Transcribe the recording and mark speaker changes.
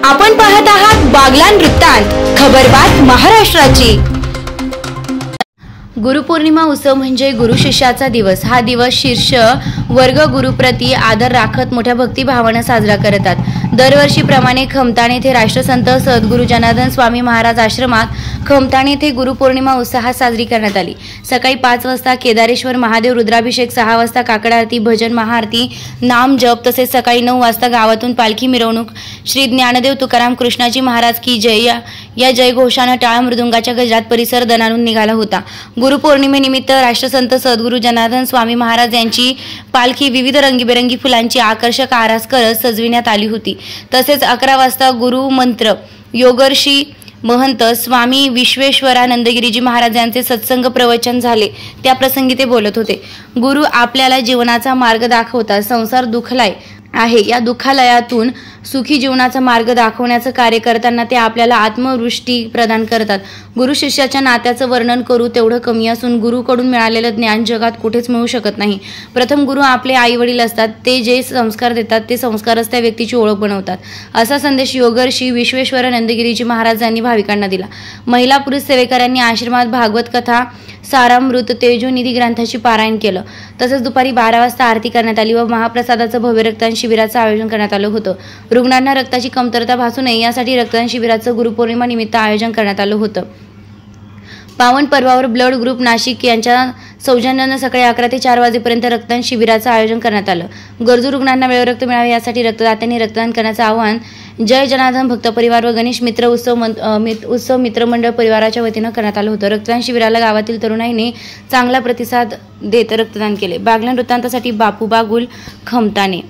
Speaker 1: आपण पाहत आहात बागलान वृत्तांत, खबरबात महाराष्ट्राची। गुरुपौर्णिमा उत्सव म्हणजे गुरु शिष्याचा दिवस। हा दिवस शीर्ष वर्ग गुरुप्रती आदर राखत मोठ्या भक्तिभावाने साजरा करतात। दरवर्षीप्रमाणे खमताणे येथे राष्ट्रसंत सद्गुरू जनार्दन स्वामी महाराज आश्रमात खमताणे येथे गुरुपौर्णिमा उत्साहात साजरी करण्यात आली। सकाळी 5 वाजता केदारेश्वर महादेव रुद्राभिषेक, 6 वाजता काकड आरती, भजन महाआरती, नाम जप, तसेच सकाळी 9 वाजता गावातून पालखी मिरवणूक श्री ज्ञानदेव तुकाराम कृष्णाजी महाराज की जय या जयघोषाने टाळ मृदुंगाच्या गजरात परिसर दणाणून निघाला होता। गुरुपौर्णिमेनिमित्त राष्ट्रसंत सद्गुरू जनार्दन स्वामी महाराज यांची पालखी विविध रंगीबेरंगी फुलांची आकर्षक आरास करत सजविण्यात आली होती। तसेच 11 वाजता गुरुमंत्र योगर्षी महंत स्वामी विश्वेश्वरानंदगिरीजी महाराज यांचे सत्संग प्रवचन झाले। त्या प्रसंगी ते बोलत होते। गुरु आपल्याला जीवनाचा मार्ग दाखवतात। संसार दुःखलाय आहे, या दुःखालयातून सुखी जीवनाचा मार्ग दाखवण्याचं कार्य करताना ते आपल्याला आत्मवृष्टी प्रदान करतात। गुरु शिष्याच्या नात्याचं वर्णन करू तेवढं कमी असून गुरुकडून मिळालेलं ज्ञान जगात कुठेच मिळू शकत नाही। प्रथम गुरु आपले आई वडील असतात। ते जे संस्कार देतात ते संस्कारच त्या व्यक्तीची ओळख बनवतात, असा संदेश योगर्षी विश्वेश्वरानंदगिरीजी महाराजांनी भाविकांना दिला। महिला पुरुष सेवेकऱ्यांनी आश्रमात भागवत कथा, सारामृत, तेजोनिधी ग्रंथाची पारायण केलं। तसेच दुपारी 12 वाजता आरती करण्यात आली व महाप्रसादाचं भव्य रक्तदान शिबिराचं आयोजन करण्यात आलं होतं। रुग्णांना रक्ताची कमतरता भासू नये यासाठी रक्तदान शिबिराचं गुरुपौर्णिमा निमित्त आयोजन करण्यात आलं होतं। पावन पर्वावर ब्लड ग्रुप नाशिक यांच्या सौजन्याने सकाळी 11 ते 4 वाजेपर्यंत रक्तदान शिबिराचं आयोजन करण्यात आलं। गरजू रुग्णांना वेळेवर रक्त मिळावे यासाठी रक्तदात्यांनी रक्तदान करण्याचं आवाहन जय जनार्दन भक्त परिवार व गणेश मित्र उत्सव मित्रमंडळ परिवाराच्या वतीनं करण्यात आलं होतं। रक्तदान शिबिराला गावातील तरुणाईने चांगला प्रतिसाद देत रक्तदान केले। बागलान वृत्तांतासाठी बापू बागुल, खमताणे।